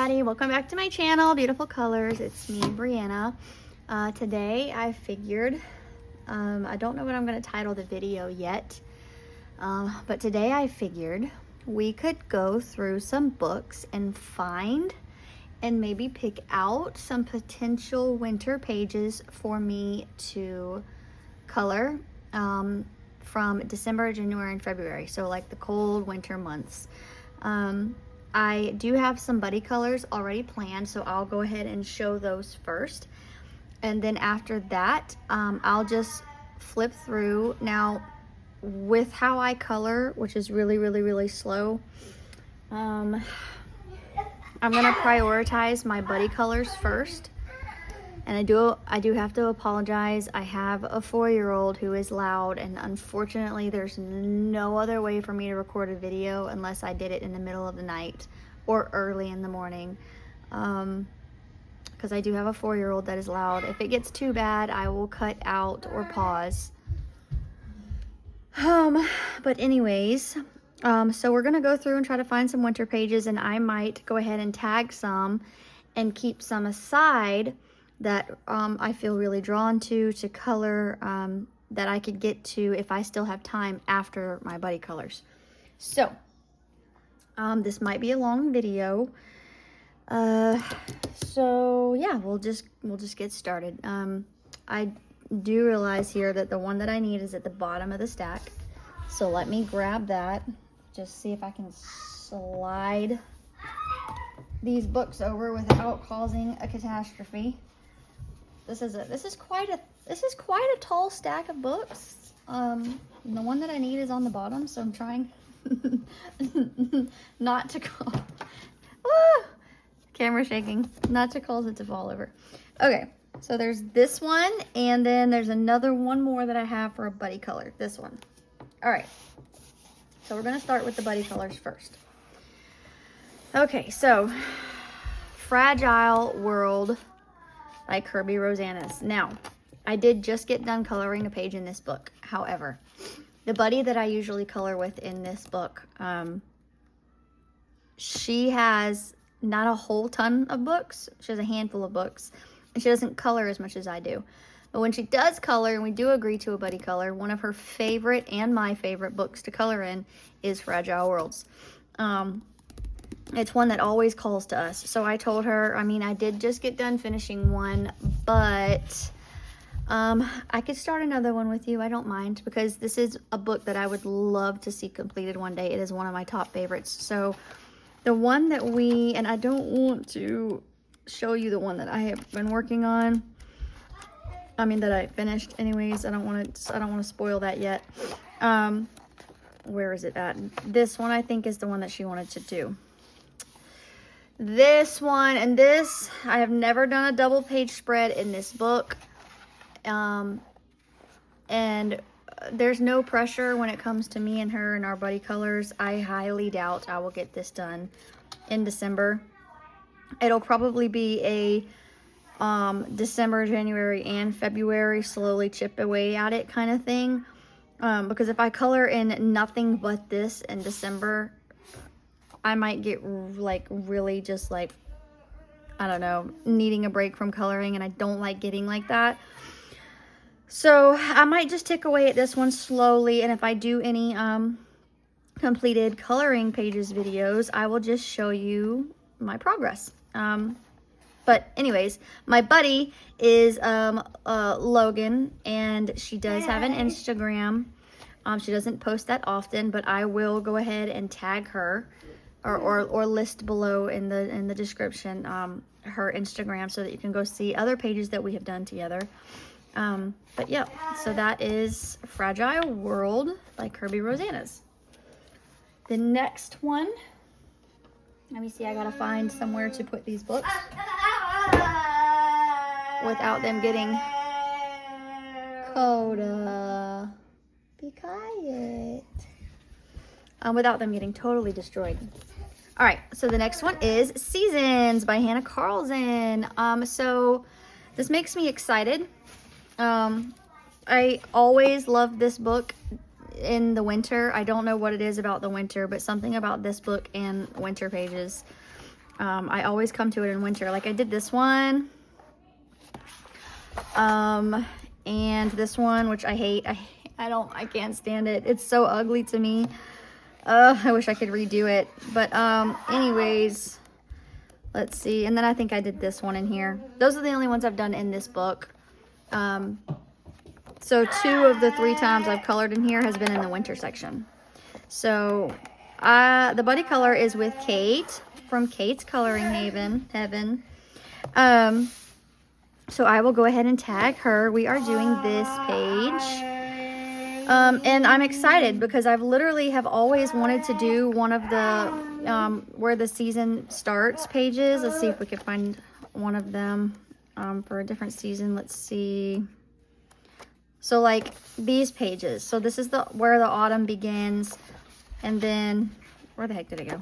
everybody, welcome back to my channel, Beautiful Colors. It's me, Brianna. Today I figured, I don't know what I'm going to title the video yet, but today I figured we could go through some books and find and maybe pick out some potential winter pages for me to color from December, January, and February, so like the cold winter months. I do have some buddy colors already planned, so I'll go ahead and show those first. And then after that, I'll just flip through. Now, with how I color, which is really slow, I'm gonna prioritize my buddy colors first. And I do have to apologize. I have a 4-year-old who is loud, and unfortunately there's no other way for me to record a video unless I did it in the middle of the night or early in the morning, because I do have a 4-year-old that is loud. If it gets too bad, I will cut out or pause. But anyways, so we're gonna go through and try to find some winter pages, and I might go ahead and tag some and keep some aside that I feel really drawn to color, that I could get to if I still have time after my buddy colors. So this might be a long video, so yeah, we'll just get started. I do realize here that the one that I need is at the bottom of the stack, so let me grab that, just see if I can slide these books over without causing a catastrophe. This is quite a tall stack of books. The one that I need is on the bottom, so I'm trying not to cause camera shaking, not to cause it to fall over. Okay, so there's this one, and then there's another one more that I have for a buddy color. This one. All right. So we're gonna start with the buddy colors first. Okay, so Fragile World by Kirby Rosanes. Now, I did just get done coloring a page in this book. However, the buddy that I usually color with in this book, she has not a whole ton of books. She has a handful of books, and she doesn't color as much as I do. But when she does color, and we do agree to a buddy color, one of her favorite and my favorite books to color in is Fragile Worlds. It's one that always calls to us. So I told her, I mean, I did just get done finishing one, but I could start another one with you. I don't mind, because this is a book that I would love to see completed one day. It is one of my top favorites. So the one that and I don't want to show you the one that I have been working on. I mean, that I finished anyways. I don't want to spoil that yet. Where is it at? This one, I think, is the one that she wanted to do. This one, and this, I have never done a double page spread in this book, and there's no pressure when it comes to me and her and our buddy colors. I highly doubt I will get this done in December. It'll probably be a December, January, and February, slowly chip away at it kind of thing, because if I color in nothing but this in December, I might get like really just like, I don't know, needing a break from coloring, and I don't like getting like that. So I might just tick away at this one slowly, and if I do any completed coloring pages videos, I will just show you my progress. But anyways, my buddy is Logan, and she does have an Instagram. She doesn't post that often, but I will go ahead and tag her, or list below in the description her Instagram, so that you can go see other pages that we have done together. But yeah, so that is Fragile World by Kirby Rosanes. The next one, let me see, I gotta find somewhere to put these books without them getting Coda. Be quiet. Without them getting totally destroyed. All right, so the next one is Seasons by Hannah Carlson. So this makes me excited. I always love this book in the winter. I don't know what it is about the winter, but something about this book and winter pages I always come to it in winter. Like I did this one. And this one, which I hate. I can't stand it. It's so ugly to me. I wish I could redo it. But anyways, let's see. And then I think I did this one in here. Those are the only ones I've done in this book. So 2 of the 3 times I've colored in here has been in the winter section. So the buddy color is with Kate from Kate's Coloring Heaven. So I will go ahead and tag her. We are doing this page. And I'm excited because I've literally have always wanted to do one of the where the season starts pages. Let's see if we can find one of them for a different season. Let's see. So like these pages. So this is where the autumn begins. And then, where the heck did it go?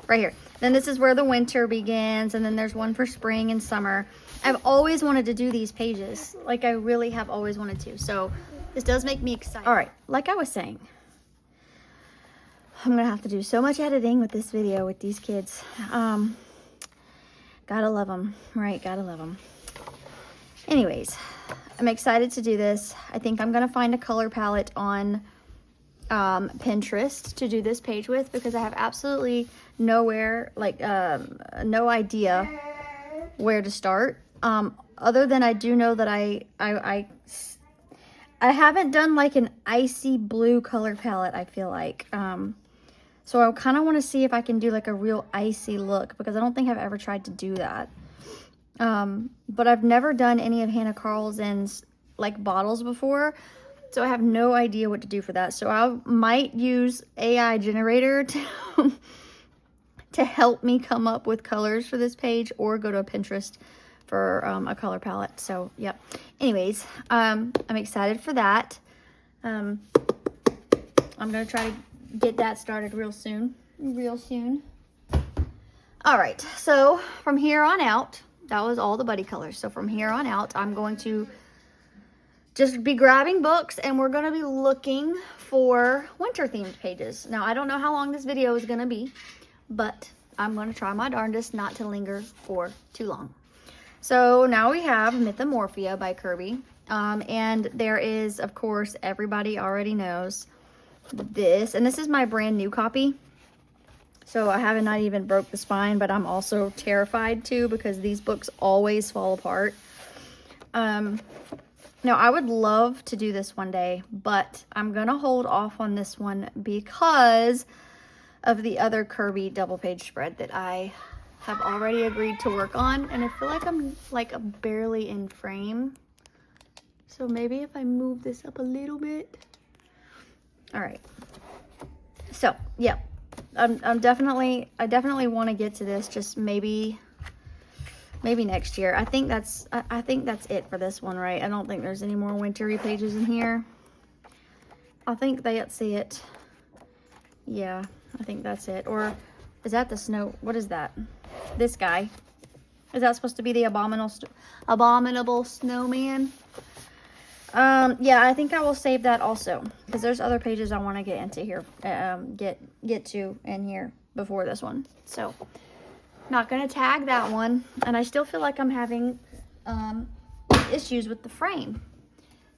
Right here. Then this is where the winter begins. And then there's one for spring and summer. I've always wanted to do these pages. Like I really have always wanted to. So this does make me excited. All right, like I was saying, I'm gonna have to do so much editing with this video with these kids. Gotta love them, right? Gotta love them. Anyways, I'm excited to do this. I think I'm gonna find a color palette on Pinterest to do this page with because I have absolutely no idea where to start. Other than I do know that I haven't done like an icy blue color palette, I feel like. So I kind of want to see if I can do like a real icy look because I don't think I've ever tried to do that. But I've never done any of Hannah Carlson's like bottles before. So I have no idea what to do for that. So I might use AI generator to help me come up with colors for this page or go to Pinterest for a color palette. So, yep. Anyways, I'm excited for that. I'm going to try to get that started real soon. All right. So, from here on out, that was all the buddy colors. So, from here on out, I'm going to just be grabbing books and we're going to be looking for winter themed pages. Now, I don't know how long this video is going to be, but I'm going to try my darndest not to linger for too long. So now we have Mythomorphia by Kirby. And there is, of course, everybody already knows this. And this is my brand new copy. So I haven't not even broke the spine, but I'm also terrified too because these books always fall apart. Now I would love to do this one day, but I'm going to hold off on this one because of the other Kirby double page spread that I have already agreed to work on, and I feel like I'm like barely in frame. So maybe if I move this up a little bit. All right. So yeah, I definitely want to get to this. Just maybe next year. I think that's it for this one, right? I don't think there's any more wintry pages in here. I think that's it. Yeah, I think that's it. Or is that the snow? What is that? This guy. Is that supposed to be the abominable snowman? Yeah, I think I will save that also because there's other pages I want to get into here, get to in here before this one. So, not gonna tag that one, and I still feel like I'm having issues with the frame.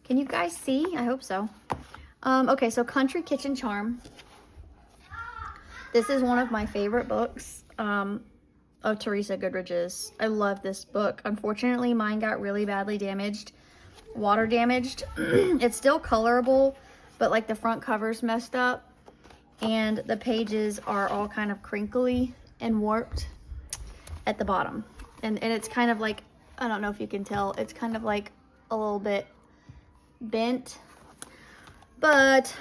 Can you guys see? I hope so. Okay, so Country Kitchen Charm. This is one of my favorite books of Teresa Goodrich's. I love this book. Unfortunately, mine got really badly damaged, water damaged. It's still colorable, but like the front cover's messed up, and the pages are all kind of crinkly and warped at the bottom. And it's kind of like, I don't know if you can tell, it's kind of like a little bit bent, but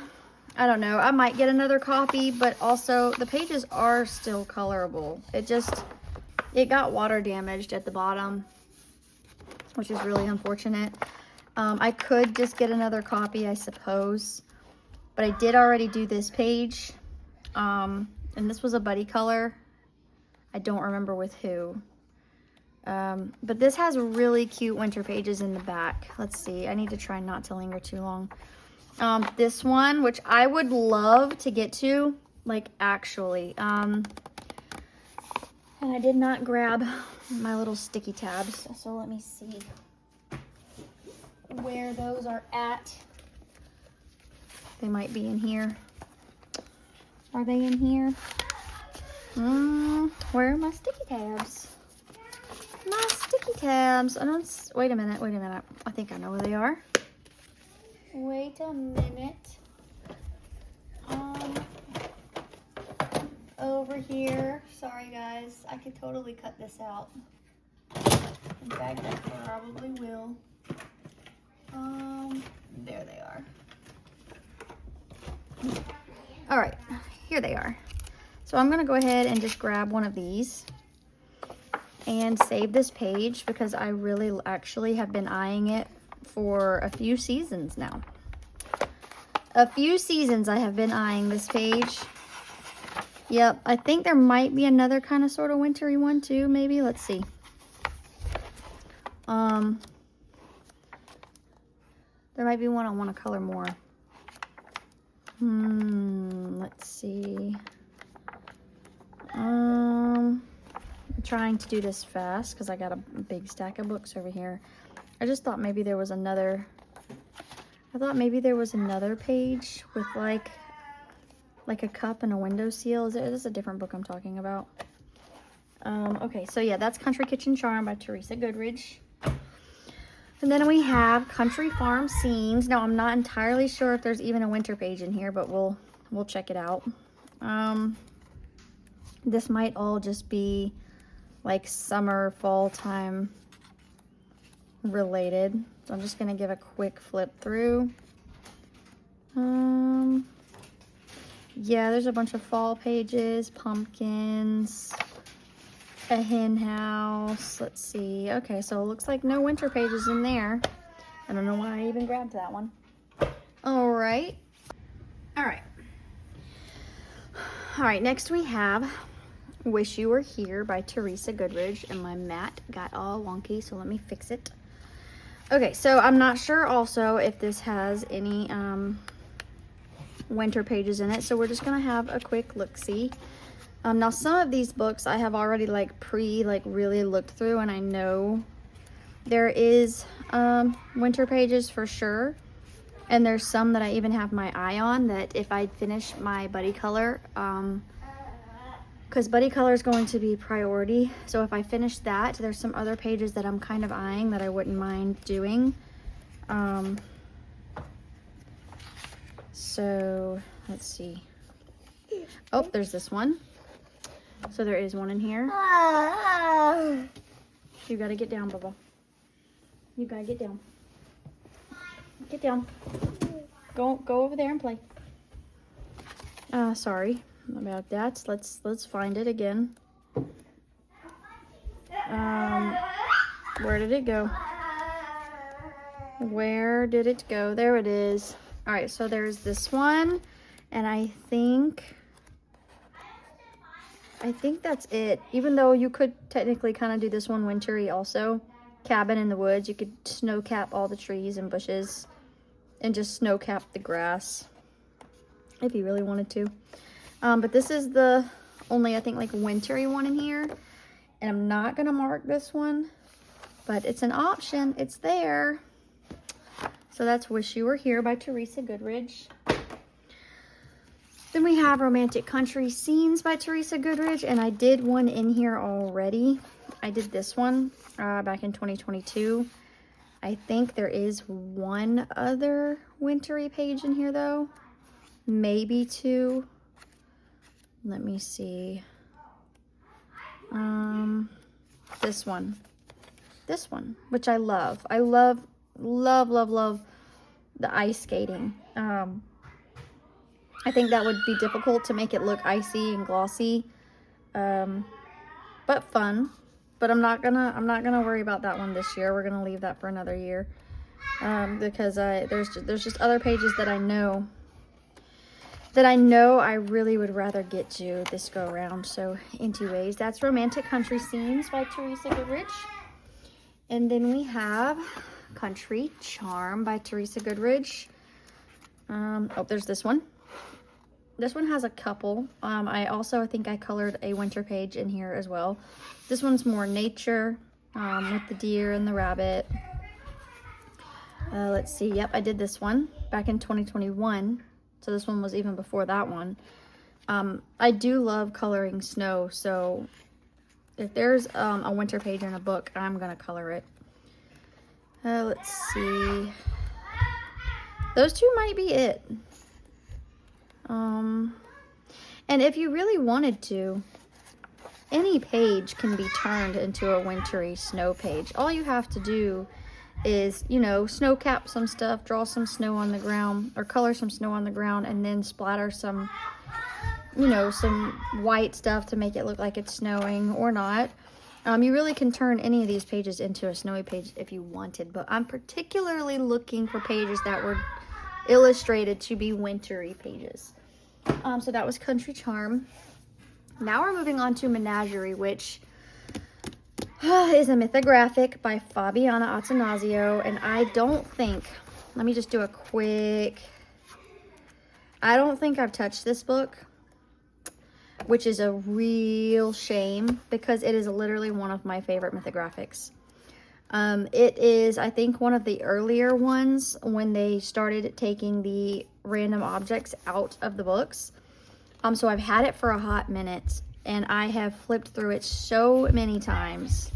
I don't know. I might get another copy, but also the pages are still colorable. It got water damaged at the bottom, which is really unfortunate. I could just get another copy, I suppose, but I did already do this page. And this was a buddy color. I don't remember with who. But this has really cute winter pages in the back. Let's see. I need to try not to linger too long. This one, which I would love to get to, like actually. And I did not grab my little sticky tabs, so let me see where those are at. They might be in here. Are they in here? Where are my sticky tabs? My sticky tabs. I don't. Wait a minute. I think I know where they are. Wait a minute. Over here. Sorry guys, I could totally cut this out. In fact, I probably will. There they are. All right, here they are. So I'm gonna go ahead and just grab one of these and save this page because I really actually have been eyeing it for a few seasons now. A few seasons I have been eyeing this page. Yep, I think there might be another kind of sort of wintry one too, maybe. Let's see. There might be one I want to color more. Let's see. I'm trying to do this fast because I got a big stack of books over here. I just thought maybe there was another. I thought maybe there was another page with like a cup and a window seal. Is this a different book I'm talking about? Okay, so yeah, that's Country Kitchen Charm by Teresa Goodridge. And then we have Country Farm Scenes. Now, I'm not entirely sure if there's even a winter page in here, but we'll check it out. This might all just be like summer, fall time related. So I'm just gonna give a quick flip through. Yeah, there's a bunch of fall pages, pumpkins, a hen house. Let's see. Okay, so it looks like no winter pages in there. I don't know why I even grabbed that one. All right. All right, next we have Wish You Were Here by Teresa Goodridge, and my mat got all wonky, so let me fix it. Okay, so I'm not sure also if this has any winter pages in it, so we're just gonna have a quick look-see. Now some of these books I have already really looked through, and I know there is winter pages for sure, and there's some that I even have my eye on that if I finish my Buddy Color, because Buddy Color is going to be priority, so if I finish that, there's some other pages that I'm kind of eyeing that I wouldn't mind doing. So let's see. Oh, there's this one. So there is one in here. You gotta get down, Bubba. You gotta get down. Get down. Go over there and play. Sorry about that. Let's find it again. Where did it go? Where did it go? There it is. All right, so there's this one, and I think that's it. Even though you could technically kind of do this one wintry also. Cabin in the Woods. You could snow cap all the trees and bushes and just snow cap the grass if you really wanted to. But this is the only, I think, like wintry one in here. And I'm not going to mark this one, but it's an option. It's there. So that's Wish You Were Here by Teresa Goodridge. Then we have Romantic Country Scenes by Teresa Goodridge, and I did one in here already. I did this one back in 2022. I think there is one other wintry page in here though. Maybe two. Let me see. This one, which I love. I love the ice skating. I think that would be difficult to make it look icy and glossy, but fun. But I'm not gonna worry about that one this year. We're gonna leave that for another year, because there's just other pages that I know I really would rather get to this go around. So anyways, that's Romantic Country Scenes by Teresa Goodridge. And then we have Country Charm by Teresa Goodridge. Oh, there's this one. This one has a couple. I think I colored a winter page in here as well. This one's more nature, with the deer and the rabbit. Let's see. Yep, I did this one back in 2021. So this one was even before that one. I do love coloring snow, so if there's a winter page in a book, I'm gonna color it. Let's see. Those two might be it. And if you really wanted to, any page can be turned into a wintry snow page. All you have to do is, you know, snow cap some stuff, draw some snow on the ground, or color some snow on the ground, and then splatter some, you know, some white stuff to make it look like it's snowing or not. You really can turn any of these pages into a snowy page if you wanted, but I'm particularly looking for pages that were illustrated to be wintry pages. So that was Country Charm. Now we're moving on to Menagerie, which is a mythographic by Fabiana Attanasio, and I don't think, let me just do a quick, I don't think I've touched this book, which is a real shame because it is literally one of my favorite mythographics. It is, I think, one of the earlier ones when they started taking the random objects out of the books. So I've had it for a hot minute, and I have flipped through it so many times.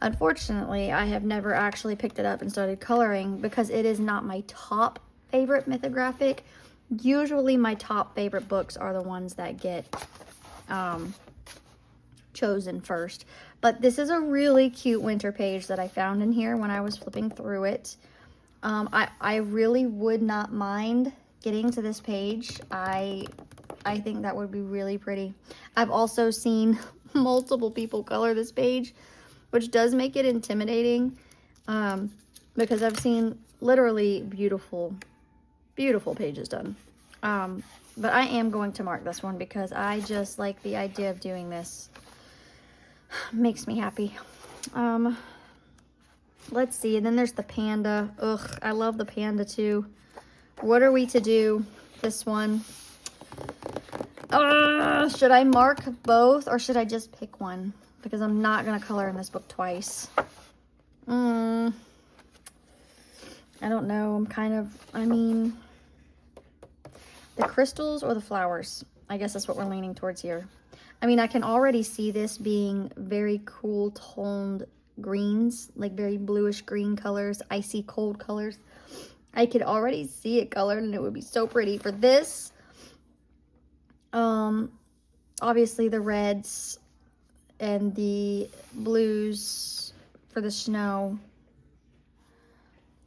Unfortunately, I have never actually picked it up and started coloring because it is not my top favorite mythographic. Usually my top favorite books are the ones that get chosen first. But this is a really cute winter page that I found in here when I was flipping through it. I really would not mind getting to this page. I think that would be really pretty. I've also seen multiple people color this page, which does make it intimidating, because I've seen literally beautiful, beautiful pages done. But I am going to mark this one because I just like the idea of doing this. Makes me happy. Let's see. And then there's the panda. Ugh, I love the panda too. What are we to do? This one. Should I mark both or should I just pick one? Because I'm not going to color in this book twice. I don't know. I mean, the crystals or the flowers? I guess that's what we're leaning towards here. I mean, I can already see this being very cool toned greens, like very bluish green colors, icy cold colors. I could already see it colored and it would be so pretty. For this, obviously the reds and the blues for the snow.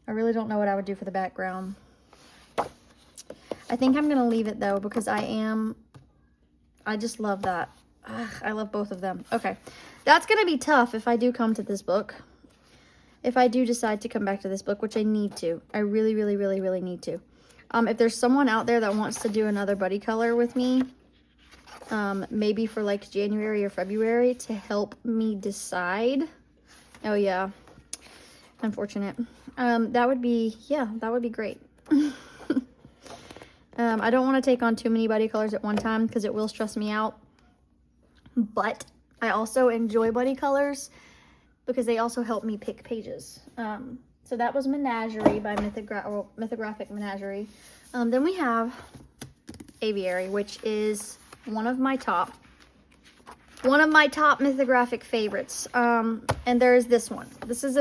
I really don't know what I would do for the background. I think I'm going to leave it though because I just love that. I love both of them. Okay, that's going to be tough if I do come to this book. If I do decide to come back to this book, which I need to. I really, really, really, really need to. If there's someone out there that wants to do another buddy color with me, maybe for like January or February to help me decide. Oh yeah, unfortunate. That would be, yeah, that would be great. I don't want to take on too many buddy colors at one time because it will stress me out. But I also enjoy buddy colors because they also help me pick pages. So that was Menagerie by Mythographic Menagerie. Then we have Aviary, which is one of my top mythographic favorites. And there's this one. This is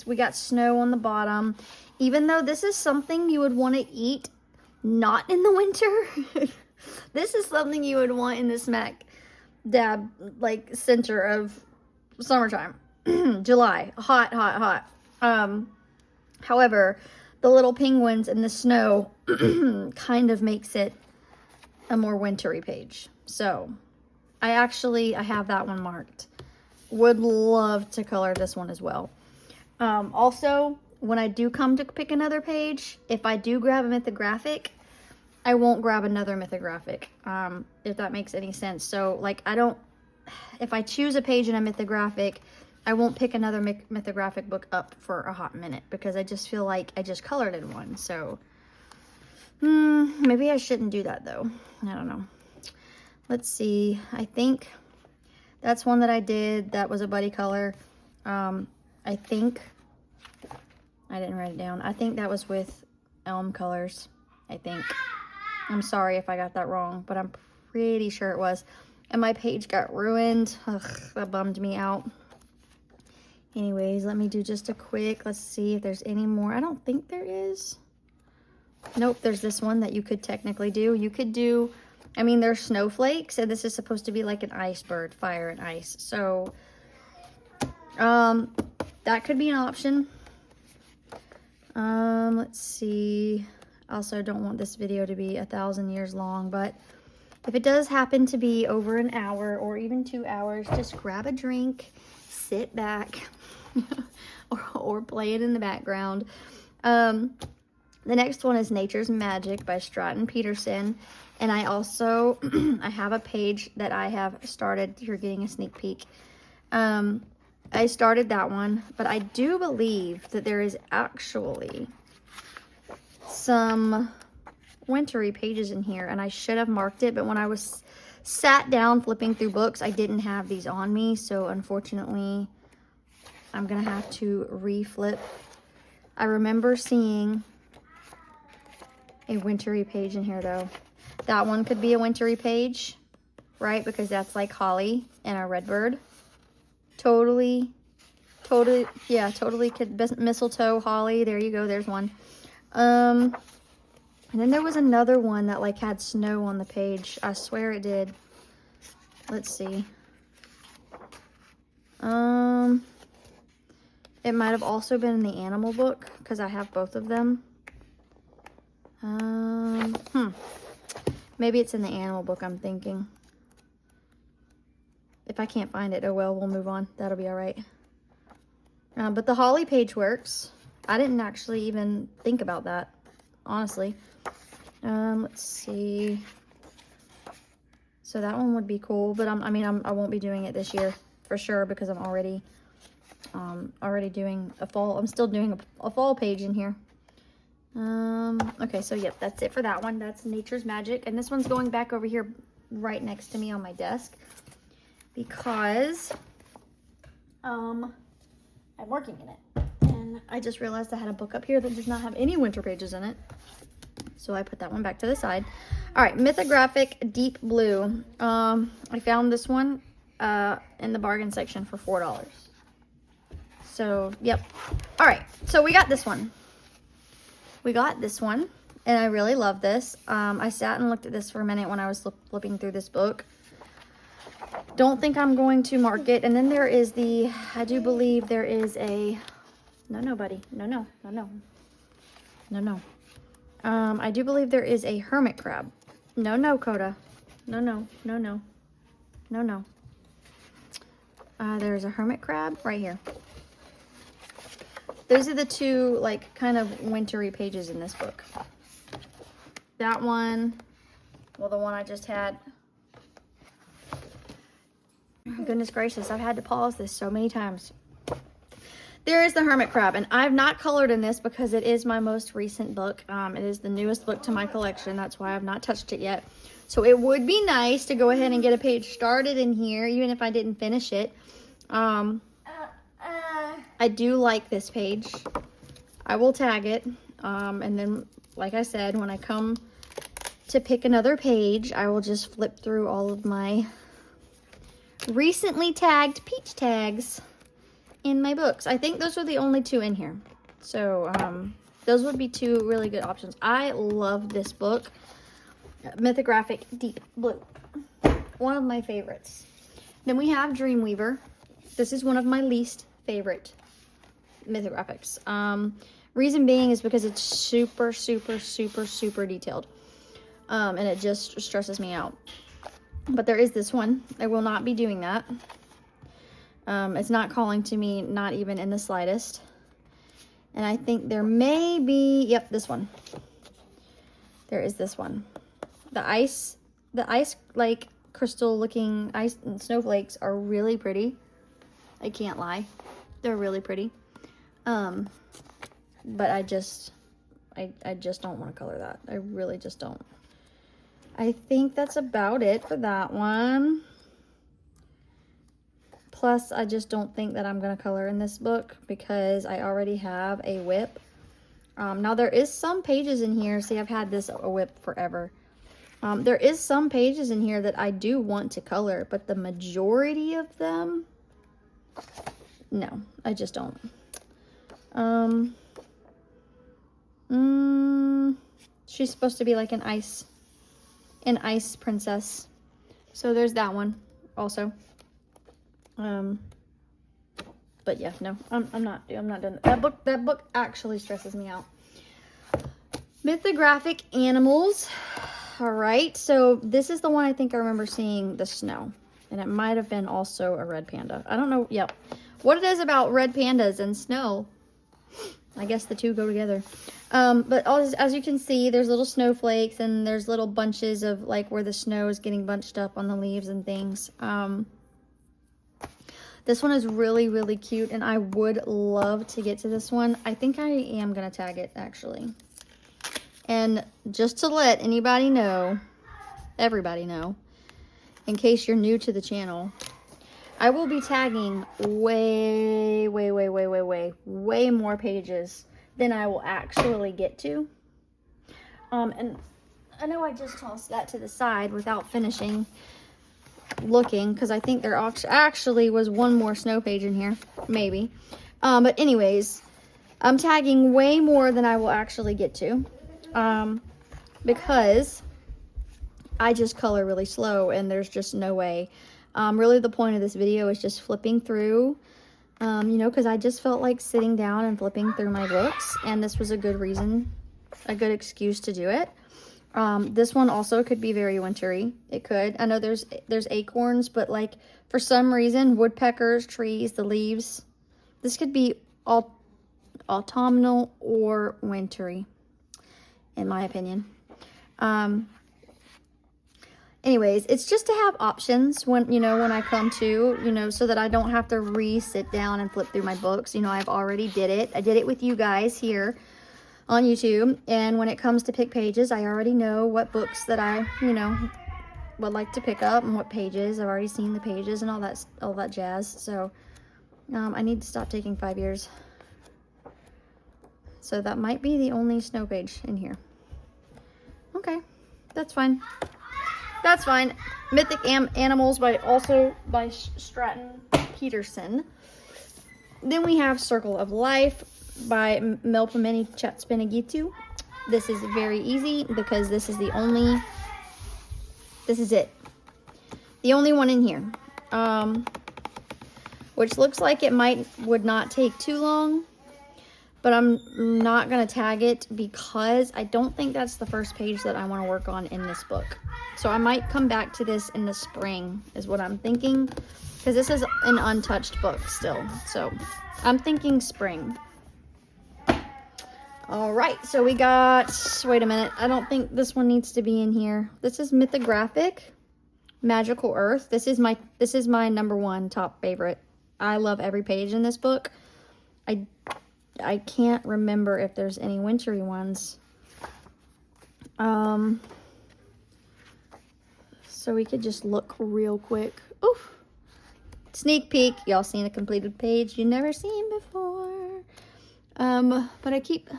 we got snow on the bottom. Even though this is something you would want to eat not in the winter. This is something you would want in the smack dab like center of summertime. July, hot, hot, hot. However, the little penguins and the snow kind of makes it a more wintry page. So I have that one marked. Would love to color this one as well. Also, when I do come to pick another page, if I do grab a mythographic, I won't grab another mythographic, if that makes any sense. So, like, if I choose a page in a mythographic, I won't pick another mythographic book up for a hot minute because I just feel like I just colored in one. So, Maybe I shouldn't do that though. I don't know. Let's see. I think that's one that I did. That was a buddy color. I think, I didn't write it down. I think that was with Elm Colors, I think. I'm sorry if I got that wrong, but I'm pretty sure it was. And my page got ruined. Ugh, that bummed me out. Anyways, let me do just a quick, let's see if there's any more. I don't think there is. Nope, there's this one that you could technically do. You could do, I mean, there's snowflakes, and this is supposed to be like an ice bird, fire and ice. So, that could be an option. Let's see. Also, don't want this video to be 1,000 years long, but if it does happen to be over an hour or even 2 hours, just grab a drink, sit back, or play it in the background. The next one is Nature's Magic by Stratton Peterson. And I also, I have a page that I have started. You're getting a sneak peek. I started that one, but I do believe that there is actually some wintry pages in here, and I should have marked it, but when I was sat down flipping through books, I didn't have these on me, so unfortunately, I'm gonna have to reflip. I remember seeing a wintry page in here, though. That one could be a wintry page, right? Because that's like holly and a redbird. Totally could, mistletoe, holly, there you go, there's one. And then there was another one that like had snow on the page. I swear it did. Let's see. It might have also been in the animal book because I have both of them. Maybe it's in the animal book, I'm thinking. If I can't find it, oh well, we'll move on. That'll be all right. But the holly page works. I didn't actually even think about that, honestly. Let's see. So that one would be cool, but I won't be doing it this year for sure because I'm already doing a fall. I'm still doing a fall page in here. Okay, so yep, that's it for that one. That's Nature's Magic, and this one's going back over here right next to me on my desk because I'm working in it, and I just realized I had a book up here that does not have any winter pages in it, so I put that one back to the side. All right, Mythographic Deep Blue. I found this one in the bargain section for $4. So yep. All right, so we got this one. And I really love this. I sat and looked at this for a minute when I was flipping through this book. Don't think I'm going to mark it. And then there is I do believe there is a, no, buddy. No. I do believe there is a hermit crab. No, Coda. No. There's a hermit crab right here. Those are the two, like, kind of wintry pages in this book. That one, well, the one I just had. Goodness gracious, I've had to pause this so many times. There is the hermit crab, and I've not colored in this because it is my most recent book. It is the newest book to my collection. That's why I've not touched it yet. So it would be nice to go ahead and get a page started in here, even if I didn't finish it. I do like this page. I will tag it. And then, like I said, when I come to pick another page, I will just flip through all of my recently tagged peach tags in my books. I think those are the only two in here. So, those would be two really good options. I love this book. Mythographic Deep Blue. One of my favorites. Then we have Dreamweaver. This is one of my least favorite mythographics. Reason being is because it's super detailed. And it just stresses me out. But there is this one. I will not be doing that. It's not calling to me, not even in the slightest. And I think there may be, yep, this one. There is this one. The ice like crystal looking ice and snowflakes are really pretty. I can't lie. They're really pretty. But I I just don't want to color that. I really just don't. I think that's about it for that one. Plus, I just don't think that I'm going to color in this book because I already have a whip. Now, there is some pages in here. See, I've had this a whip forever. There is some pages in here that I do want to color, but the majority of them, no, I just don't. She's supposed to be like an ice princess. So there's that one also. But yeah, no, I'm not done. That book actually stresses me out. Mythographic Animals. All right, so this is the one I think I remember seeing the snow, and it might have been also a red panda. I don't know, yep, what it is about red pandas and snow. I guess the two go together. But as you can see, there's little snowflakes and there's little bunches of like where the snow is getting bunched up on the leaves and things. This one is really, really cute, and I would love to get to this one. I think I am going to tag it, actually. And just to let anybody know, everybody know, in case you're new to the channel, I will be tagging way more pages than I will actually get to. And I know I just tossed that to the side without finishing looking, because I think there actually was one more snow page in here, maybe. But anyways, I'm tagging way more than I will actually get to, because I just color really slow and there's just no way. Really the point of this video is just flipping through, you know, because I just felt like sitting down and flipping through my books, and this was a good reason, a good excuse to do it. This one also could be very wintry. It could. I know there's acorns, but like for some reason, woodpeckers, trees, the leaves, this could be all autumnal or wintry, in my opinion. Anyways, it's just to have options when, you know, when I come to, you know, so that I don't have to sit down and flip through my books. You know, I've already did it. I did it with you guys here on YouTube, and when it comes to pick pages, I already know what books that I, you know, would like to pick up and what pages. I've already seen the pages and all that jazz. So I need to stop taking 5 years. So that might be the only snow page in here. Okay, that's fine. That's fine. Mythic Animals by Stratton Peterson. Then we have Circle of Life by Melpomene Chatspinagitu. This is very easy because this is it. The only one in here. Which looks like it would not take too long, but I'm not going to tag it because I don't think that's the first page that I want to work on in this book. So I might come back to this in the spring is what I'm thinking, because this is an untouched book still. So I'm thinking spring. All right, so we got, wait a minute, I don't think this one needs to be in here. This is Mythographic Magical Earth. This is my #1 top favorite. I love every page in this book. I can't remember if there's any wintry ones. So we could just look real quick. Oof. Sneak peek. Y'all seen a completed page you never seen before. But I keep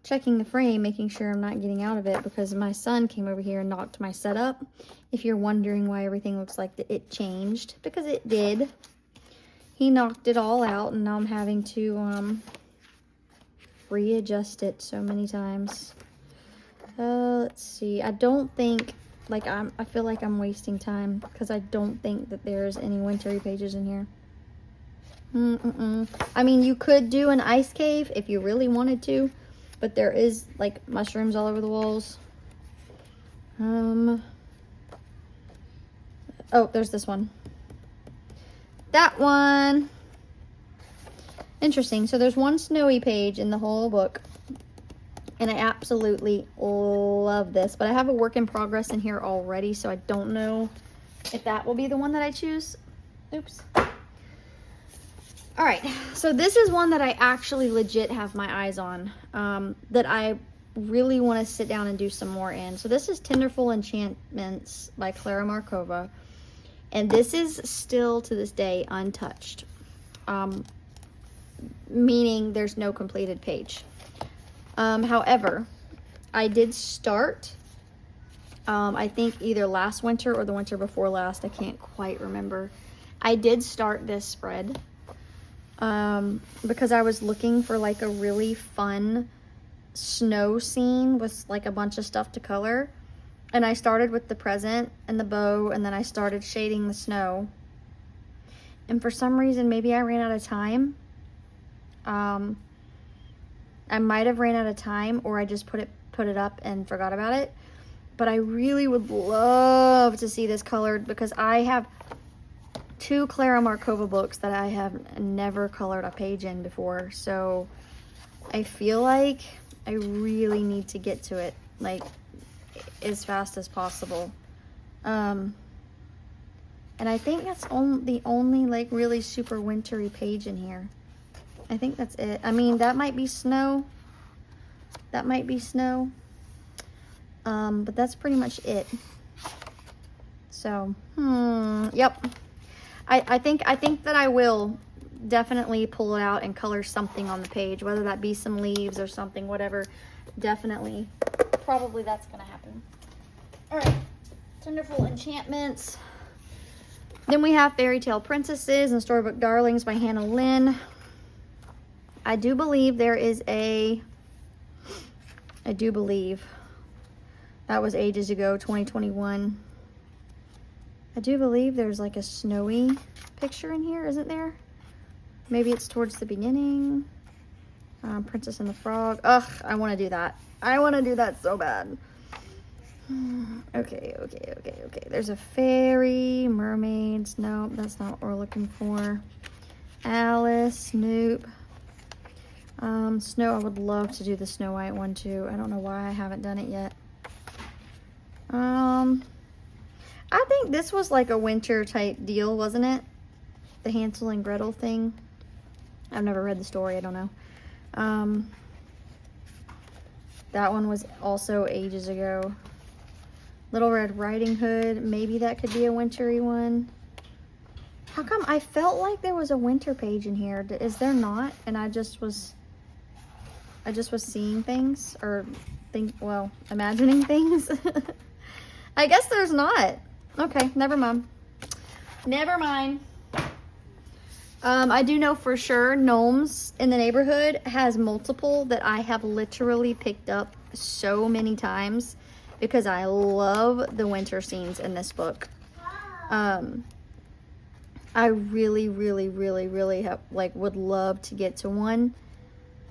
checking the frame, making sure I'm not getting out of it, because my son came over here and knocked my setup. If you're wondering why everything looks like it changed, because it did. He knocked it all out, and now I'm having to readjust it so many times. Let's see. I don't think, like, I feel like I'm wasting time because I don't think that there's any wintry pages in here. I mean, you could do an ice cave if you really wanted to, but there is like mushrooms all over the walls. Oh, there's this one. That one. Interesting. So there's one snowy page in the whole book, and I absolutely love this, but I have a work in progress in here already, so I don't know if that will be the one that I choose. Oops. All right, so this is one that I actually legit have my eyes on, that I really want to sit down and do some more in. So this is Tinderful Enchantments by Clara Markova, and this is still to this day untouched, meaning there's no completed page. However, I did start, I think either last winter or the winter before last, I can't quite remember. I did start this spread because I was looking for like a really fun snow scene with like a bunch of stuff to color. And I started with the present and the bow, and then I started shading the snow. And for some reason, maybe I ran out of time. I might have ran out of time, or I just put it up and forgot about it. But I really would love to see this colored, because I have 2 Clara Markova books that I have never colored a page in before. So I feel like I really need to get to it, like, as fast as possible. And I think that's the only like really super wintry page in here. I think that's it. I mean, that might be snow. That might be snow. But that's pretty much it. So, yep. I think that I will definitely pull it out and color something on the page, whether that be some leaves or something, whatever. Definitely, probably that's gonna happen. All right, Tinderful Enchantments. Then we have Fairy Tale Princesses and Storybook Darlings by Hannah Lynn. I do believe there is I do believe that was ages ago, 2021. I do believe there's like a snowy picture in here, isn't there? Maybe it's towards the beginning. Princess and the Frog. Ugh, I want to do that. I want to do that so bad. Okay. There's a fairy, mermaids. Nope, that's not what we're looking for. Alice, Snoop. Snow, I would love to do the Snow White one too. I don't know why I haven't done it yet. I think this was like a winter type deal, wasn't it? The Hansel and Gretel thing. I've never read the story, I don't know. That one was also ages ago. Little Red Riding Hood, maybe that could be a wintry one. How come I felt like there was a winter page in here? Is there not? And I just was seeing things, or imagining things. I guess there's not. Okay, never mind. I do know for sure Gnomes in the Neighborhood has multiple that I have literally picked up so many times because I love the winter scenes in this book. I really would love to get to one.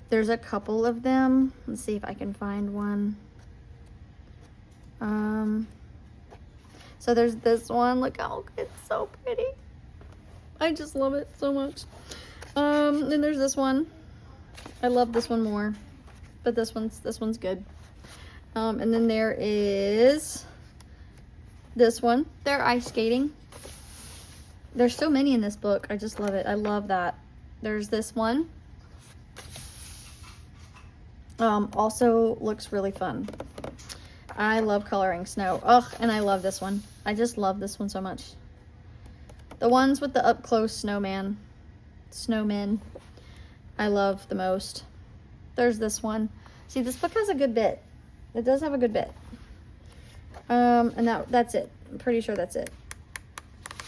There's a couple of them. Let's see if I can find one. So there's this one. Look how it's so pretty. I just love it so much. Then there's this one. I love this one more, but this one's good. And then there is this one. They're ice skating. There's so many in this book. I just love it. I love that. There's this one. Also looks really fun. I love coloring snow. Ugh, and I love this one. I just love this one so much. The ones with the up close snowmen, I love the most. There's this one. See, this book has a good bit. It does have a good bit. And that's it. I'm pretty sure that's it.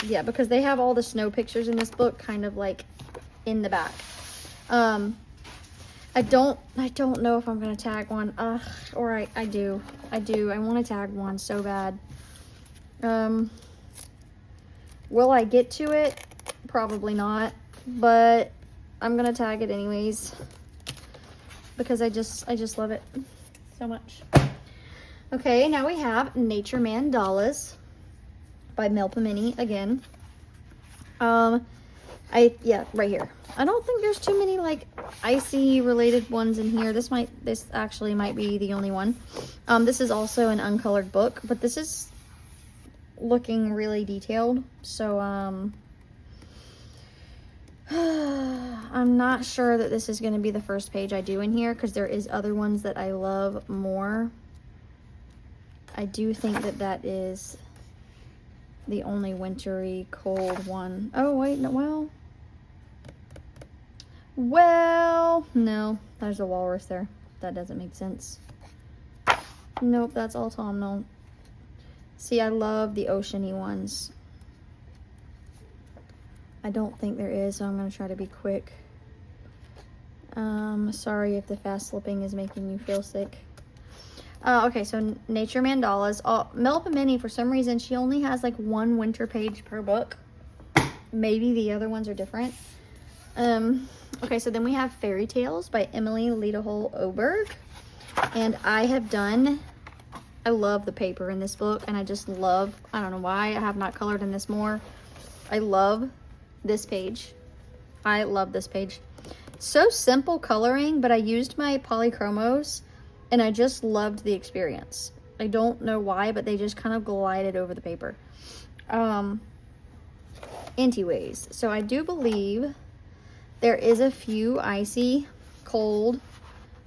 Yeah, because they have all the snow pictures in this book kind of like in the back. I don't know if I'm gonna tag one. Or I do. I want to tag one so bad. Will I get to it? Probably not, but I'm gonna tag it anyways because I just love it so much. Okay, now we have Nature Mandalas by Melpomene again. Yeah, right here. I don't think there's too many like icy related ones in here. This actually might be the only one. This is also an uncolored book, but this is looking really detailed. So, I'm not sure that this is going to be the first page I do in here because there is other ones that I love more. I do think that that is the only wintry cold one. Oh, wait, no, well, no, there's a walrus there. That doesn't make sense. Nope, that's autumnal. See, I love the oceany ones. I don't think there is, so I'm going to try to be quick. Sorry if the fast flipping is making you feel sick. Okay, so Nature Mandalas. Melba Minnie, for some reason, she only has like one winter page per book. Maybe the other ones are different. Okay, so then we have Fairy Tales by Emily Lederhol Oberg. And I love the paper in this book, and I just love, I don't know why I have not colored in this more. I love this page. I love this page. So simple coloring, but I used my polychromos and I just loved the experience. I don't know why, but they just kind of glided over the paper. Anyways, so I do believe there is a few icy, cold,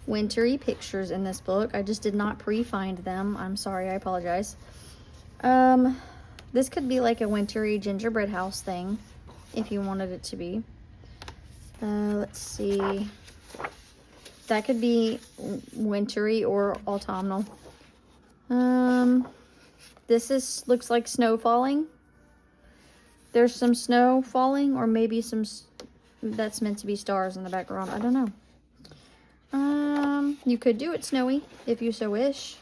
wintry pictures in this book. I just did not pre-find them. I'm sorry, I apologize. This could be like a wintry gingerbread house thing, if you wanted it to be. Let's see. That could be wintry or autumnal. This looks like snow falling. There's some snow falling, or maybe some that's meant to be stars in the background. I don't know. You could do it snowy if you so wish.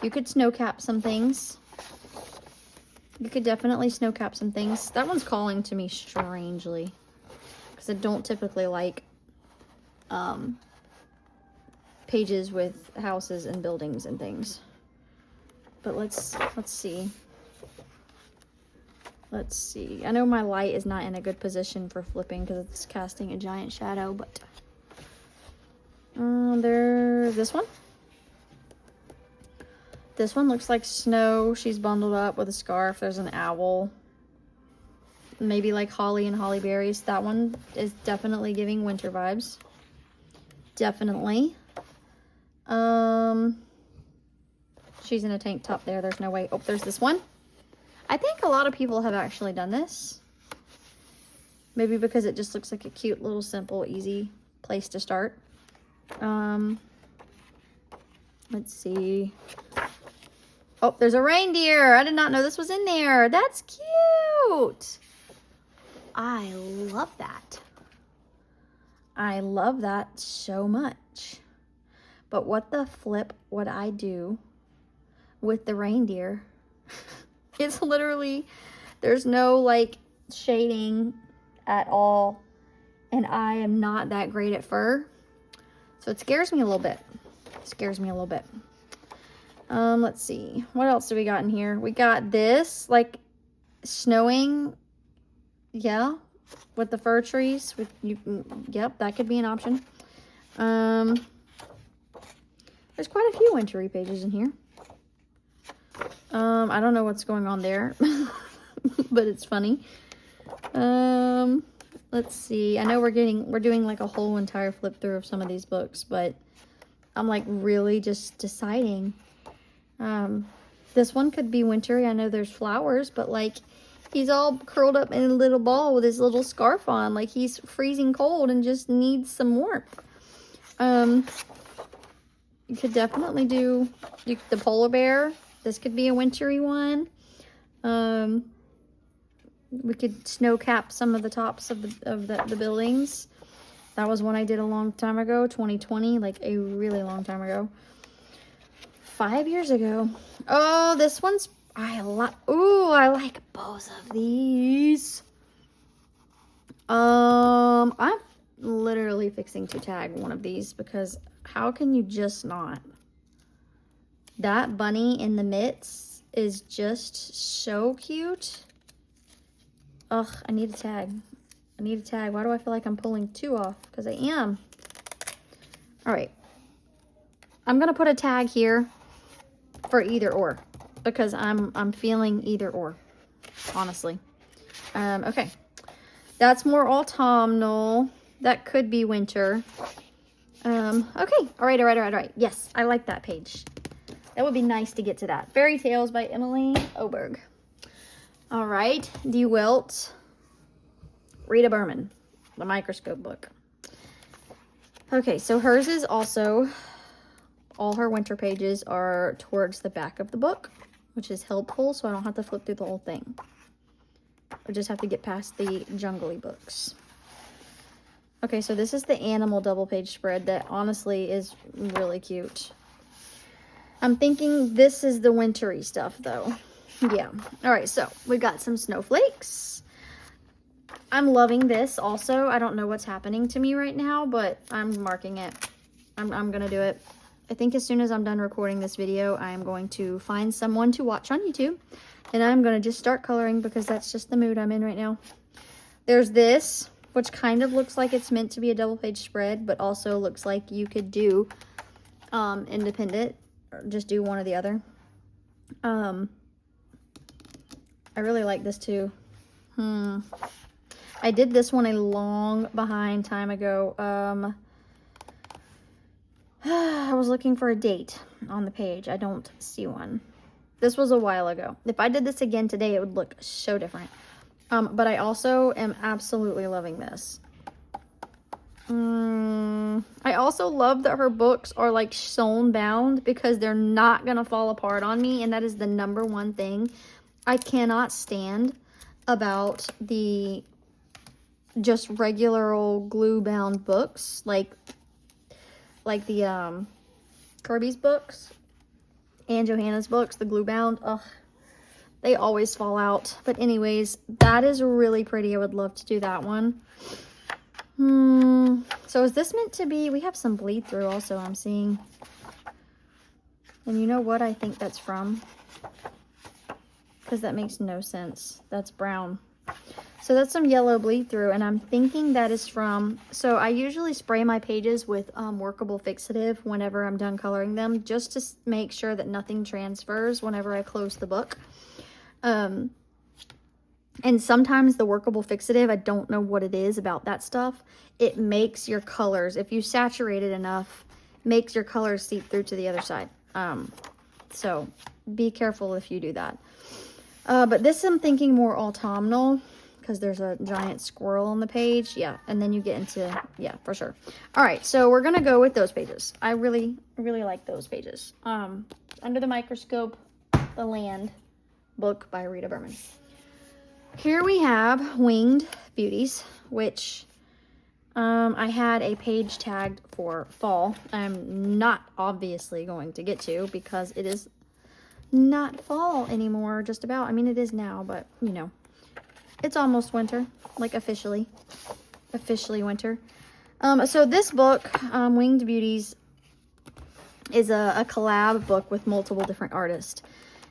You could snow cap some things. You could definitely snow cap some things. That one's calling to me strangely, because I don't typically like pages with houses and buildings and things. But let's see. Let's see. I know my light is not in a good position for flipping because it's casting a giant shadow, but there's this one. This one looks like snow. She's bundled up with a scarf. There's an owl. Maybe like holly and holly berries. That one is definitely giving winter vibes. Definitely. She's in a tank top there. There's no way. Oh, there's this one. I think a lot of people have actually done this. Maybe because it just looks like a cute little simple easy place to start. Let's see. Oh, there's a reindeer. I did not know this was in there. That's cute. I love that. I love that so much. But what the flip would I do with the reindeer? It's literally, there's no like shading at all. And I am not that great at fur. So it scares me a little bit. It scares me a little bit. Let's see. What else do we got in here? We got this, like, snowing. Yeah. With the fir trees. Yep, that could be an option. There's quite a few wintry pages in here. I don't know what's going on there. But it's funny. Let's see. I know we're doing like a whole entire flip through of some of these books, but I'm like really just deciding. This one could be wintry. I know there's flowers, but like he's all curled up in a little ball with his little scarf on, like he's freezing cold and just needs some warmth. You could definitely do the polar bear. This could be a wintry one. We could snow cap some of the tops of the buildings. That was one I did a long time ago, 2020, like a really long time ago. 5 years ago. Oh, this one's, I like both of these. I'm literally fixing to tag one of these because how can you just not? That bunny in the mitts is just so cute. Ugh, I need a tag. I need a tag. Why do I feel like I'm pulling two off? Because I am. All right. I'm going to put a tag here for either or. Because I'm feeling either or. Honestly. Okay. That's more autumnal. That could be winter. Okay. All right. Yes, I like that page. That would be nice to get to that. Fairy Tales by Emily Oberg. All right. DeWilt. Rita Berman. The Microscope book. Okay, so hers is also, all her winter pages are towards the back of the book, which is helpful, so I don't have to flip through the whole thing. I just have to get past the jungly books. Okay, so this is the animal double page spread that honestly is really cute. I'm thinking this is the wintry stuff though. Yeah. All right, so we got some snowflakes. I'm loving this also. I don't know what's happening to me right now, but I'm marking it. I'm gonna do it. I think as soon as I'm done recording this video, I'm going to find someone to watch on YouTube, and I'm gonna just start coloring because that's just the mood I'm in right now. There's this, which kind of looks like it's meant to be a double page spread, but also looks like you could do independent, or just do one or the other. I really like this too. I did this one a long behind time ago. I was looking for a date on the page. I don't see one. This was a while ago. If I did this again today, it would look so different. But I also am absolutely loving this. I also love that her books are like sewn bound because they're not gonna fall apart on me, and that is the number one thing I cannot stand about the just regular old glue bound books, like the Kirby's books and Johanna's books, the glue bound. Ugh, they always fall out. But anyways, that is really pretty. I would love to do that one. So is this meant to be, we have some bleed through also, I'm seeing. And you know what I think that's from? Because that makes no sense. That's brown. So that's some yellow bleed through, and I'm thinking that is from, so I usually spray my pages with workable fixative whenever I'm done coloring them, just to make sure that nothing transfers whenever I close the book. And sometimes the workable fixative, I don't know what it is about that stuff. It makes your colors, if you saturate it enough, makes your colors seep through to the other side. So be careful if you do that. But this I'm thinking more autumnal, because there's a giant squirrel on the page. Yeah, and then you get into, yeah, for sure. All right, so we're going to go with those pages. I really, really like those pages. Under the Microscope, The Land book by Rita Berman. Here we have Winged Beauties, which I had a page tagged for fall. I'm not obviously going to get to because it is not fall anymore, just about. I mean, it is now, but, you know. It's almost winter, like officially winter. So this book, Winged Beauties, is a collab book with multiple different artists.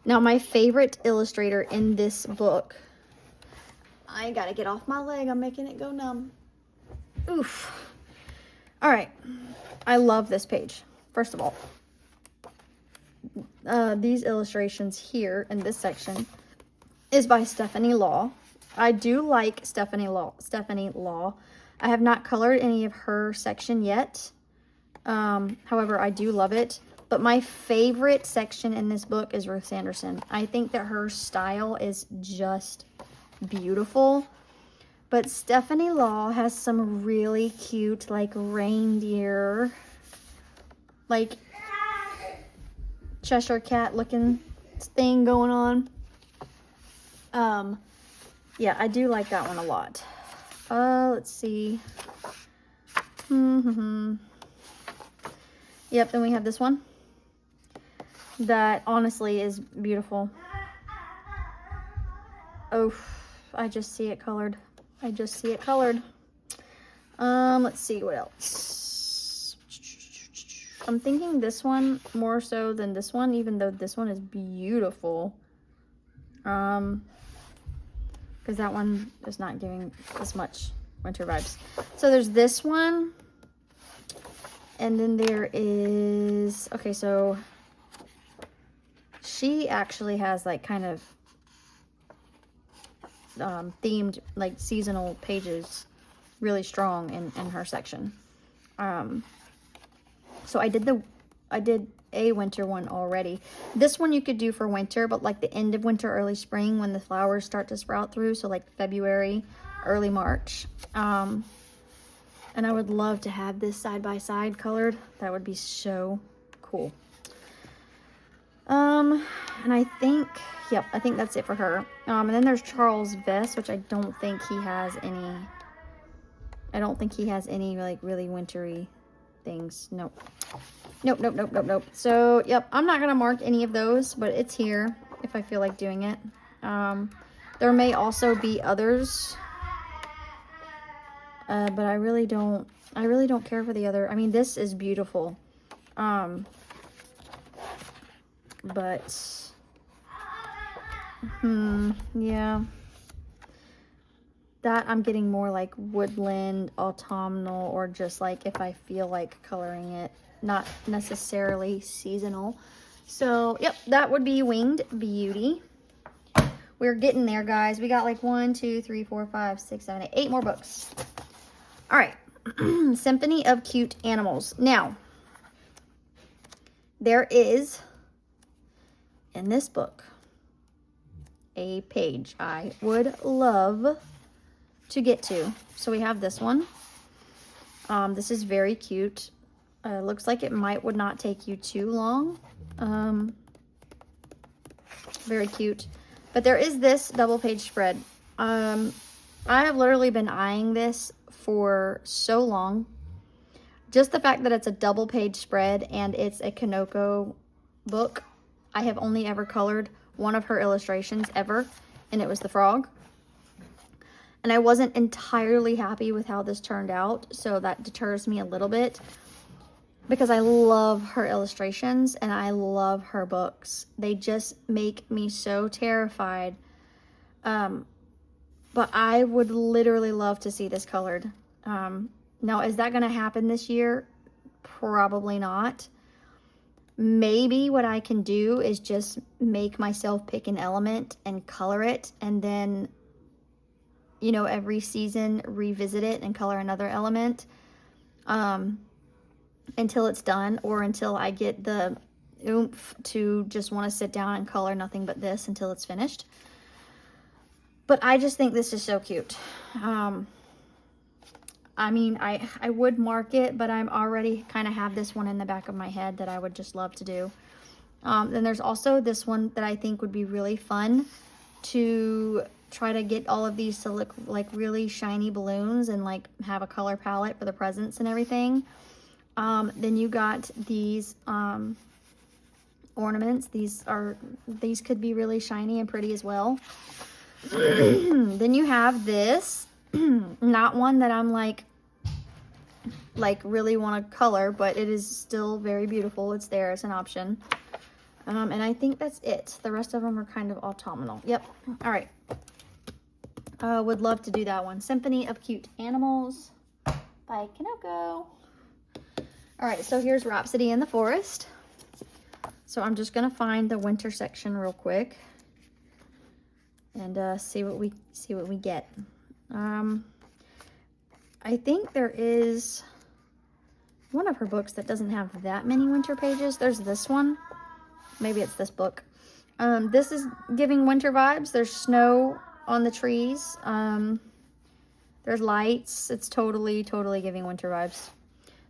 Now, my favorite illustrator in this book, I gotta get off my leg, I'm making it go numb. Oof. All right, I love this page. First of all, these illustrations here in this section is by Stephanie Law. I do like Stephanie Law. I have not colored any of her section yet. However, I do love it. But my favorite section in this book is Ruth Sanderson. I think that her style is just beautiful. But Stephanie Law has some really cute, like, reindeer, like, Cheshire Cat looking thing going on. Yeah, I do like that one a lot. Let's see. Yep, then we have this one. That honestly is beautiful. Oh, I just see it colored. Let's see what else. I'm thinking this one more so than this one, even though this one is beautiful. Because that one is not giving as much winter vibes. So there's this one. And then there is, okay, so she actually has like kind of themed like seasonal pages really strong in her section. So I did a winter one already. This one you could do for winter, but like the end of winter, early spring, when the flowers start to sprout through. So like February, early March. And I would love to have this side by side colored. That would be so cool. And I think, yep, I think that's it for her. And then there's Charles Vess, which I don't think he has any like really wintry things. Nope. Nope. So, yep, I'm not going to mark any of those, but it's here if I feel like doing it. There may also be others, but I really don't care for the other. I mean, this is beautiful. But, yeah. That I'm getting more like woodland, autumnal, or just like if I feel like coloring it, not necessarily seasonal. So, yep, that would be Winged Beauty. We're getting there, guys. We got like 1, 2, 3, 4, 5, 6, 7, 8, 8 more books. All right. Symphony of Cute Animals. Now, there is, in this book, a page I would love to get to. So we have this one. This is very cute. Looks like it would not take you too long. Very cute. But there is this double page spread. I have literally been eyeing this for so long. Just the fact that it's a double page spread and it's a Kanoko book. I have only ever colored one of her illustrations ever, and it was the frog. And I wasn't entirely happy with how this turned out, so that deters me a little bit. Because I love her illustrations and I love her books. They just make me so terrified. But I would literally love to see this colored. Now, is that going to happen this year? Probably not. Maybe what I can do is just make myself pick an element and color it, and then, you know, every season revisit it and color another element until it's done, or until I get the oomph to just want to sit down and color nothing but this until it's finished. But I just think this is so cute. I mean, I would mark it, but I'm already kind of have this one in the back of my head that I would just love to do. Then there's also this one that I think would be really fun to try to get all of these to look like really shiny balloons and like have a color palette for the presents and everything. Then you got these ornaments. These could be really shiny and pretty as well. Then you have this. Not one that I'm like really want to color, but it is still very beautiful. It's there as an option. And I think that's it. The rest of them are kind of autumnal. Yep. All right. Would love to do that one. Symphony of Cute Animals by Kanoko. All right, so here's Rhapsody in the Forest. So I'm just gonna find the winter section real quick and see what we get. I think there is one of her books that doesn't have that many winter pages. There's this one. Maybe it's this book. This is giving winter vibes. There's snow on the trees. There's lights. It's totally giving winter vibes.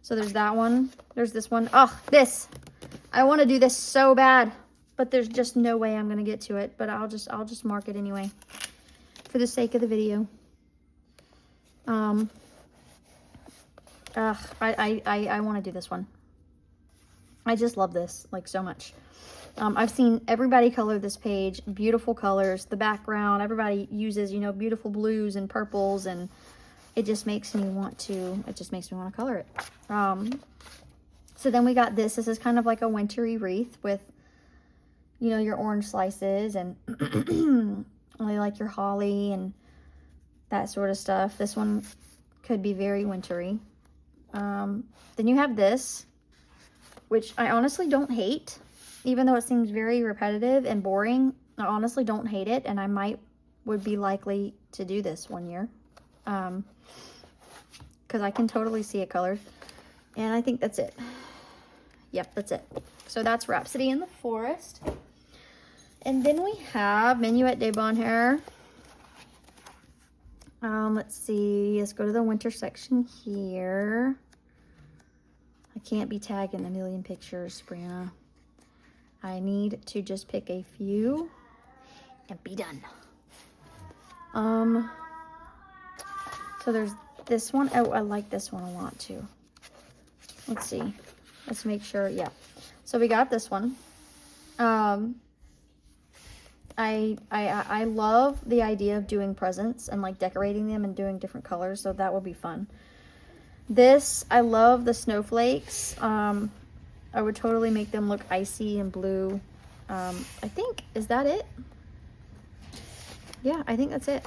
So there's that one. There's this one. Oh, this. I want to do this so bad, but there's just no way I'm going to get to it. But I'll just mark it anyway for the sake of the video. I want to do this one. I just love this like so much. I've seen everybody color this page. Beautiful colors. The background, everybody uses, you know, beautiful blues and purples, and it just makes me want to color it. So then we got this. This is kind of like a wintry wreath with, you know, your orange slices and like your holly and that sort of stuff. This one could be very wintry. Then you have this, which I honestly don't hate, even though it seems very repetitive and boring. I honestly don't hate it, and I would be likely to do this one year. because I can totally see it colored. And I think that's it. Yep, that's it. So that's Rhapsody in the Forest. And then we have Minuet de Bonheur. Let's see. Let's go to the winter section here. I can't be tagging a million pictures, Brianna. I need to just pick a few and be done. So there's this one. Oh, I like this one a lot too. Let's see. Let's make sure. Yeah. So we got this one. I love the idea of doing presents and like decorating them and doing different colors, so that will be fun. This, I love the snowflakes. I would totally make them look icy and blue. I think, is that it? Yeah, I think that's it.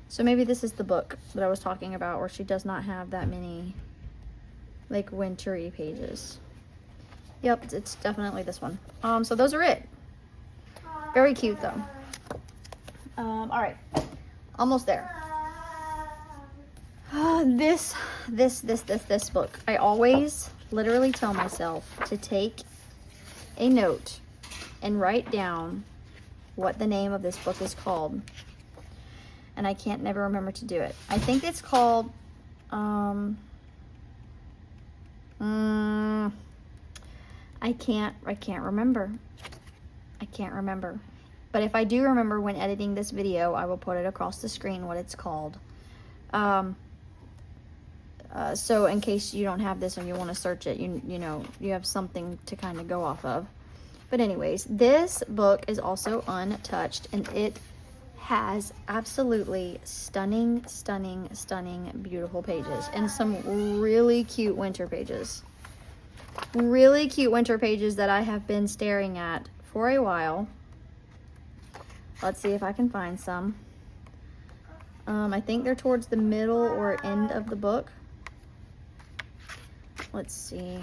So maybe this is the book that I was talking about, where she does not have that many like wintry pages. Yep, it's definitely this one. So those are it. Very cute though. All right, almost there. This book. I always literally tell myself to take a note and write down what the name of this book is called. And I can't never remember to do it. I think it's called, I can't remember. I can't remember. But if I do remember when editing this video, I will put it across the screen what it's called. So in case you don't have this and you want to search it, you know, you have something to kind of go off of. But anyways, this book is also untouched, and it has absolutely stunning, beautiful pages, and some really cute winter pages. Really cute winter pages that I have been staring at for a while. Let's see if I can find some. I think they're towards the middle or end of the book. Let's see.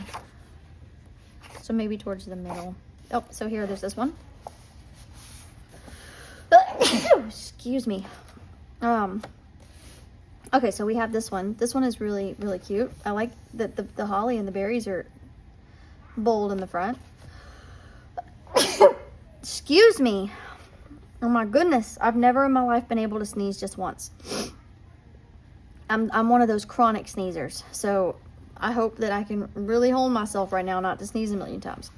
So maybe towards the middle. Oh, so here, there's this one. Excuse me. Okay, so we have this one. This one is really, really cute. I like that the holly and the berries are bold in the front. Excuse me. Oh my goodness. I've never in my life been able to sneeze just once. I'm one of those chronic sneezers. So I hope that I can really hold myself right now not to sneeze a million times.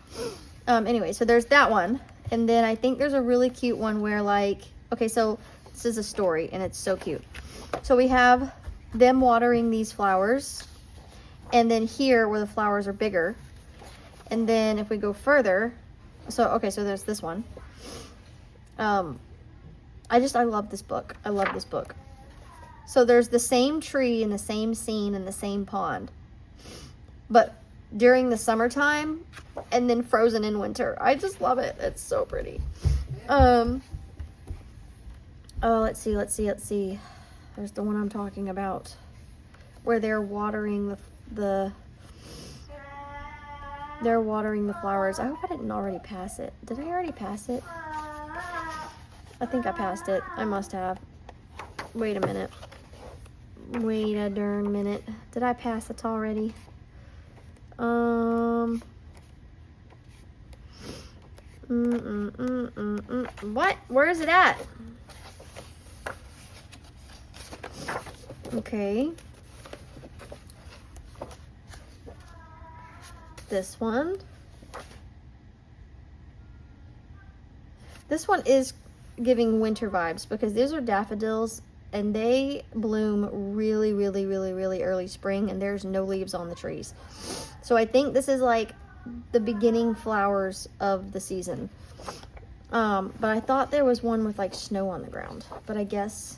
Anyway, so there's that one. And then I think there's a really cute one where like, okay, so this is a story and it's so cute. So we have them watering these flowers, and then here where the flowers are bigger. And then if we go further, so, okay, so there's this one. I love this book. I love this book. So there's the same tree and the same scene and the same pond, but during the summertime and then frozen in winter. I just love it. It's so pretty. Oh, let's see. There's the one I'm talking about where they're watering they're watering the flowers. I hope I didn't already pass it. Did I already pass it? I think I passed it. I must have. Wait a minute. Wait a darn minute. Did I pass it already? What? Where is it at? Okay. This one. This one is giving winter vibes because these are daffodils and they bloom really early spring, and there's no leaves on the trees. So I think this is like the beginning flowers of the season. But I thought there was one with like snow on the ground, but I guess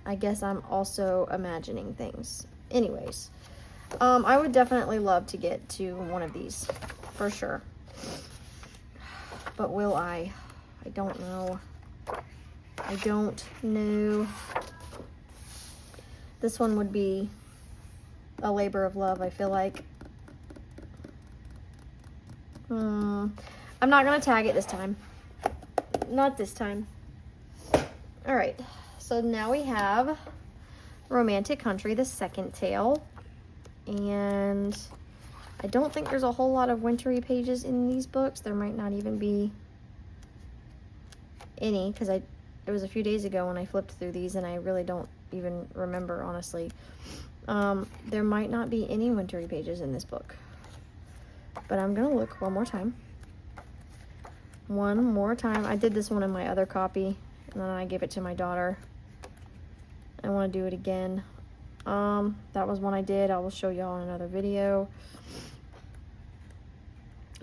I'm also imagining things. Anyways, I would definitely love to get to one of these for sure. But will I? I don't know. I don't know. This one would be a labor of love, I feel like. I'm not gonna tag it this time. Not this time. All right, so now we have Romantic Country, the second tale. And I don't think there's a whole lot of wintry pages in these books. There might not even be any, because it was a few days ago when I flipped through these, and I really don't even remember, honestly. There might not be any wintry pages in this book, but I'm gonna look one more time. I did this one in my other copy, and then I gave it to my daughter. I want to do it again. That was one I did. I will show y'all in another video.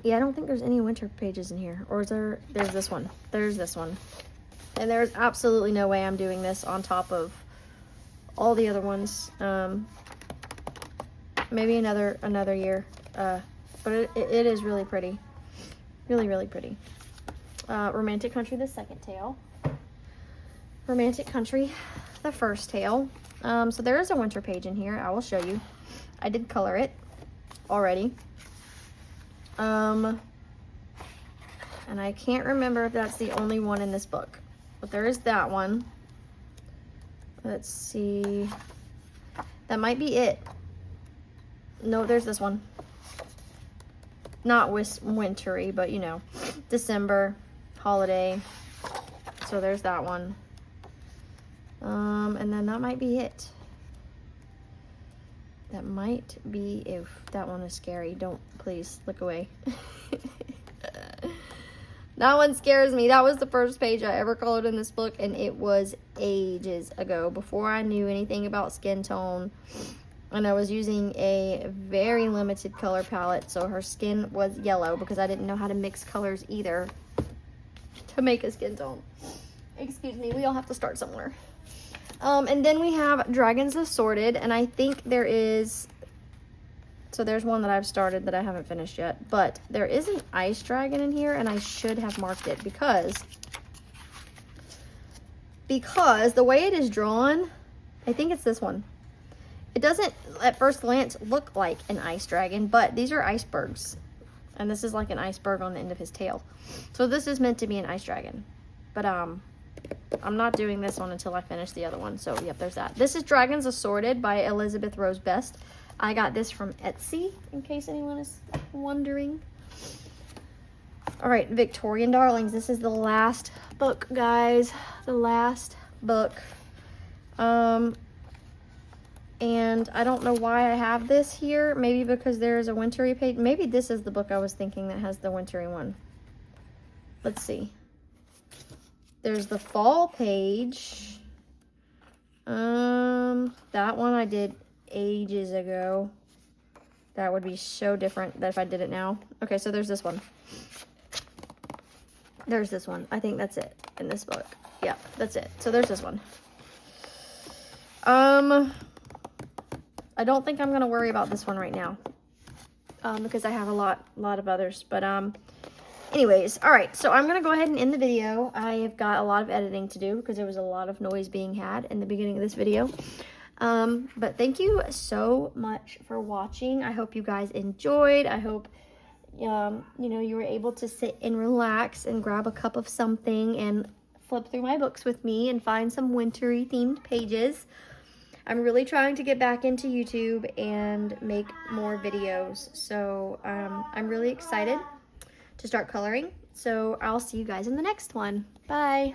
Yeah, I don't think there's any winter pages in here. Or is there? There's this one. There's this one. And there's absolutely no way I'm doing this on top of all the other ones. Maybe another year. But it is really pretty. Really, really pretty. Romantic Country, the second tale. Romantic Country, the first tale. So there is a winter page in here. I will show you. I did color it already. And I can't remember if that's the only one in this book, but there is that one. Let's see. That might be it. No, there's this one. Not wintry, but you know, December, holiday. So there's that one. And then that might be it. That might be, if that one is scary. Don't, please, look away. That one scares me. That was the first page I ever colored in this book, and it was ages ago, before I knew anything about skin tone. And I was using a very limited color palette, so her skin was yellow, because I didn't know how to mix colors either to make a skin tone. Excuse me, we all have to start somewhere. And then we have Dragons Assorted, and I think there is, so there's one that I've started that I haven't finished yet, but there is an ice dragon in here, and I should have marked it because the way it is drawn, I think it's this one. It doesn't at first glance look like an ice dragon, but these are icebergs, and this is like an iceberg on the end of his tail. So this is meant to be an ice dragon, but I'm not doing this one until I finish the other one. So yep, there's that. This is Dragons Assorted by Elizabeth Rose Best. I got this from Etsy, in case anyone is wondering. All right, Victorian Darlings. This is the last book, guys. The last book. And I don't know why I have this here. Maybe because there is a wintry page. Maybe this is the book I was thinking that has the wintry one. Let's see. There's the fall page. That one I did ages ago. That would be so different than if I did it now. Okay, so there's this one. There's this one. I think that's it in this book. Yeah, that's it. So there's this one. I don't think I'm gonna worry about this one right now. Because I have a lot of others. But anyways, all right, so I'm gonna go ahead and end the video. I have got a lot of editing to do because there was a lot of noise being had in the beginning of this video. But thank you so much for watching. I hope you guys enjoyed. I hope, you know, you were able to sit and relax and grab a cup of something and flip through my books with me and find some wintry themed pages. I'm really trying to get back into YouTube and make more videos. So, I'm really excited to start coloring. So I'll see you guys in the next one. Bye.